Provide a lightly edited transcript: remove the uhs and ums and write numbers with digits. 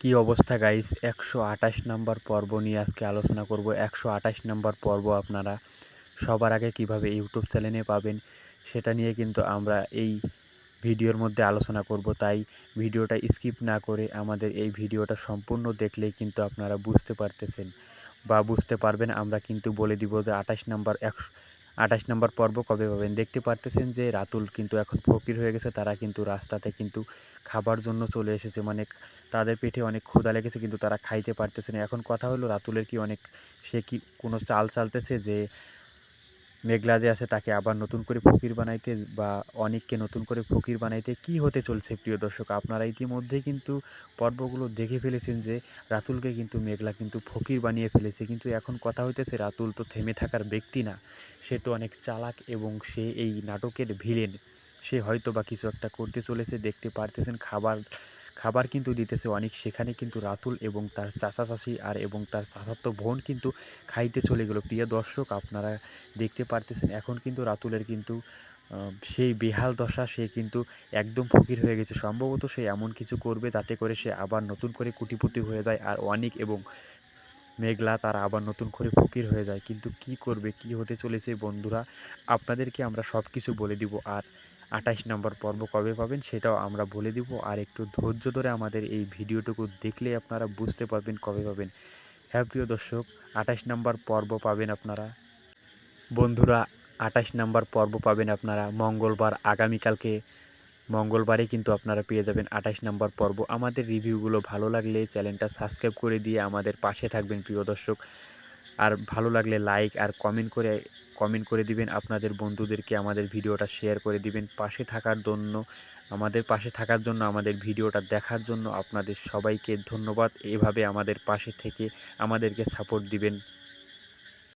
কি অবস্থা guys, 128 number পর্ব নিয়ে আজকে আলোচনা করব। 128 নাম্বার পর্ব আপনারা সবার আগে কিভাবে ইউটিউব চ্যানেলে পাবেন সেটা নিয়ে কিন্তু আমরা এই ভিডিওর মধ্যে আলোচনা করব। তাই ভিডিওটা স্কিপ না করে আমাদের এই ভিডিওটা সম্পূর্ণ দেখলেই কিন্তু আপনারা বুঝতে পারতেছেন বা বুঝতে পারবেন। আমরা কিন্তু বলে দিব যে 28 নাম্বার পর্ব কবে পাবেন। দেখতে পারতেছেন যে রাতুল কিন্তু এখন ফকির হয়ে গেছে। তারা কিন্তু রাস্তাতে কিন্তু খাবার জন্য চলে এসেছে, মানে তাদের পেটে অনেক ক্ষুধা লেগেছে কিন্তু তারা খাইতে পারতেছে না। এখন কথা হলো রাতুলের কি অনেক, সে কি কোনো চাল চালতেছে যে মেঘলা যে আছে তাকে আবার নতুন করে ফকির বানাইতে বা অনেককে নতুন করে ফকির বানাইতে? কি হতে চলছে প্রিয় দর্শক, আপনারা ইতিমধ্যেই কিন্তু পর্বগুলো দেখে ফেলেছেন যে রাতুলকে কিন্তু মেঘলা কিন্তু ফকির বানিয়ে ফেলেছে। কিন্তু এখন কথা হইতেছে রাতুল তো থেমে থাকার ব্যক্তি না, সে তো অনেক চালাক এবং সে এই নাটকের ভিলেন। সে হয়তো বা কিছু একটা করতে চলেছে। দেখতে পারতেছেন খাবার খাবার কিন্তু দিতেছে অনেক, সেখানে কিন্তু রাতুল এবং তার চাচা চাচি আর এবং তার চাচাতো বোন কিন্তু খাইতে চলে গেল। প্রিয় দর্শক, আপনারা দেখতে পারতেছেন এখন কিন্তু রাতুলের কিন্তু সেই বেহাল দশা, সে কিন্তু একদম ফকির হয়ে গেছে। সম্ভবত সে এমন কিছু করবে যাতে করে সে আবার নতুন করে কোটিপতি হয়ে যায় আর অনিক এবং মেঘলা তারা আবার নতুন করে ফকির হয়ে যায়। কিন্তু কি করবে, কি হতে চলেছে বন্ধুরা, আপনাদেরকে আমরা সব কিছু বলে দিব। আর 28 নম্বর পর্ব কবে পাবেন সেটাও আমরা বলে দিব। আর একটু ধৈর্য ধরে আমাদের এই ভিডিওটুকু দেখলে আপনারা বুঝতে পারবেন কবে পাবেন। হ্যাঁ প্রিয় দর্শক, 28 নম্বর পর্ব পাবেন আপনারা বন্ধুরা। 28 নাম্বার পর্ব পাবেন আপনারা মঙ্গলবার, আগামীকালকে মঙ্গলবারে কিন্তু আপনারা পেয়ে যাবেন 28 নাম্বার পর্ব। আমাদের রিভিউগুলো ভালো লাগলে চ্যানেলটা সাবস্ক্রাইব করে দিয়ে আমাদের পাশে থাকবেন প্রিয় দর্শক। আর ভালো লাগলে লাইক আর কমেন্ট করে দিবেন আপনাদের বন্ধুদেরকে, আমাদের ভিডিওটা শেয়ার করে দিবেন। পাশে থাকার জন্য আমাদের ভিডিওটা দেখার জন্য আপনাদের সবাইকে ধন্যবাদ। এভাবে আমাদের পাশে থেকে আমাদেরকে সাপোর্ট দিবেন।